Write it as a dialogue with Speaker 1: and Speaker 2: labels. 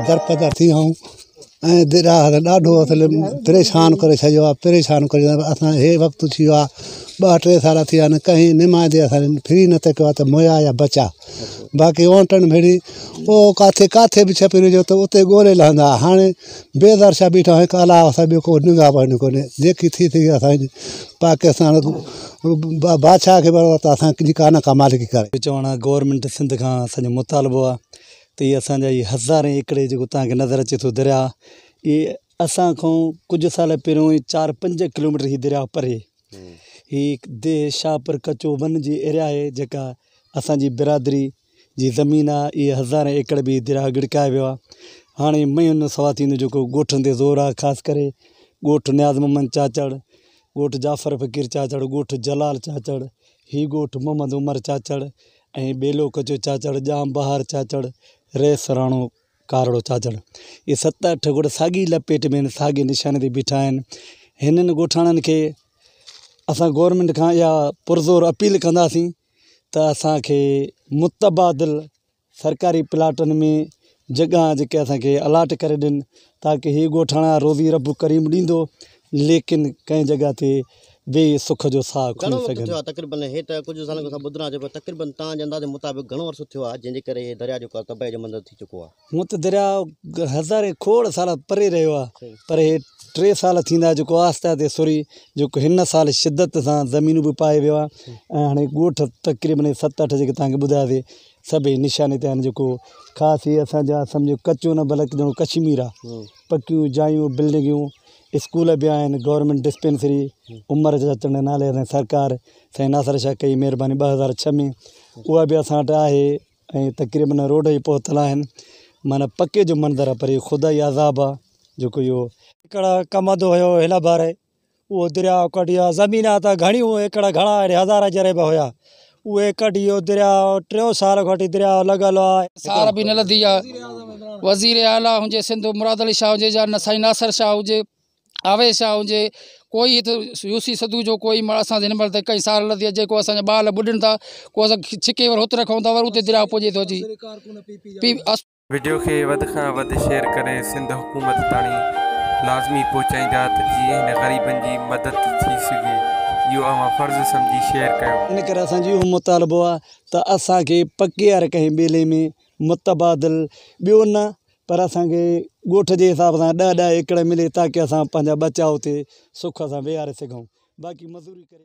Speaker 1: दरपदर थी ऐं दिरा ॾाढो असुल परेशान करे छॾियो आहे। परेशान करे असां हे वक़्तु थी वियो आहे 2-3 साल थी विया आहिनि कहीं निमाइंदे असां फ्री न त कयो आहे त मुया या बचा बाक़ी ओंटन भेड़ी ओ काथे बि छपी हुजे त उते ॻोल्हे लहंदा। हाणे बेदर्शा बीठा हिकु अलावा सां ॿियो को निगाह बि कोन्हे जेकी थी असांजी पाकिस्तान बादशाह खे बराबरि त असांजी कान का मालिकी करे।
Speaker 2: चवणु आहे गवर्नमेंट सिंध खां असांजो मुतालबो आहे त इहे असांजा इहे 1000 एकड़ जेको तव्हांखे नज़र अचे थो दरिया इहे असां खां कुझु साल पहिरियों 4-5 किलोमीटर ही दरिया परे ही देश शाहपुर कचो वन जी एरिया आहे जेका असांजी बिरादरी जी ज़मीन आहे। इहे 1000 एकड़ बि दरिया गिड़काए वियो आहे। हाणे मयुनि सवा थींदो जेको ॻोठनि ते ज़ोर आहे ख़ासि करे ॻोठु नियाज़ मोहम्मद चाचड़, ॻोठु जाफ़र फ़कीर चाचड़, ॻोठु जलाल चाचड़, ही ॻोठु मोहम्मद उमर चाचड़ ऐं ॿेलो कचो चाचड़, जाम बहार चाचड़, रेस राणो कारड़ो चाचड़। ये 7-8 ॻोठ साॻी लपेट में आहिनि, साॻे निशाने ते बीठा आहिनि। हिननि ॻोठाणनि खे असां गवर्नमेंट खां इहा पुरज़ोर अपील कंदासीं त असांखे मुतबादिल सरकारी प्लाटनि में जॻह जेके असांखे अलाट करे ॾियनि ताकी ही ॻोठाणा रोज़ी रब करीम ॾींदो लेकिन कंहिं जॻह ते वेही सुख जो साह खणी सघनि।
Speaker 3: तक़रीबन हे त कुझु सालनि खां ॿुधणु अचे पियो तक़रीबन तव्हांजे अंदाज़े मुताबिक़ घणो अर्सो थियो आहे जंहिंजे करे दरिया जेको आहे तबाही जो मंज़र थी चुको आहे?
Speaker 2: हूअं त दरिया 1000 खोड़ साल परे रहियो आहे पर हे 3 साल थींदा जेको आहिस्ते आहिस्ते सुरी जेको हिन साल शिदत सां ज़मीनूं बि पाए वियो आहे ऐं हाणे ॻोठ तक़रीबन 7-8 जेके तव्हांखे ॿुधायासीं सभई निशाने ते आहिनि। जेको ख़ासि इहे असांजा सम्झो कचो न बल्कि ॼणो कश्मीर आहे। पकियूं जायूं बिल्डिंगियूं स्कूल बि आहिनि गवर्नमेंट डिस्पेंसरी उमर चाचड़ नाले सां सरकार साईं नासिर शाह कई महिरबानी 2006 में उहा बि असां वटि आहे ऐं तक़रीबन रोड ई पहुतल आहिनि माना पके जो मंदरु आहे पर इहो खुदाई अज़ाब आहे जेको इहो
Speaker 4: एकड़ कमंदो हुयो हिन बार उहो दरिया कढी आहे। ज़मीन त घणियूं एकड़ घणा 1000 जरेब हुया उहे कढी वियो दरिया 3 साल खां वठी दरिया लॻल आहे।
Speaker 5: सार बि न लधी आहे। वज़ीर आला हुजे सिंध मुराद अली शाह हुजे या साईं नासिर शाह हुजे आवेश शाह हुजे कोई तो यूसी सदू जो कोई असां हिन महिल त कई साल लधी आहे जेको असांजा ॿार ॿुॾनि था को असां छिके वर हुत रखूं था वर उते दरिया पुॼे थो अची।
Speaker 6: वीडियो खे वध खां वध शेयर करे सिंध हुकूमत ताणी लाज़मी पहुचाईंदा त जीअं हिन ग़रीबनि जी मदद थी सघे इहो अवां फ़र्ज़ु सम्झी शेयर कयो।
Speaker 2: इन करे असांजो इहो मुतालबो आहे त असांखे पके वारे कंहिं ॿेले में मुतबादिल ॿियो न पर असांखे ॻोठ जे हिसाब सां 10-10 एकड़ मिले ताकी असां पंहिंजा बचा उते सुख सां वेहारे सघूं बाक़ी मज़ूरी करे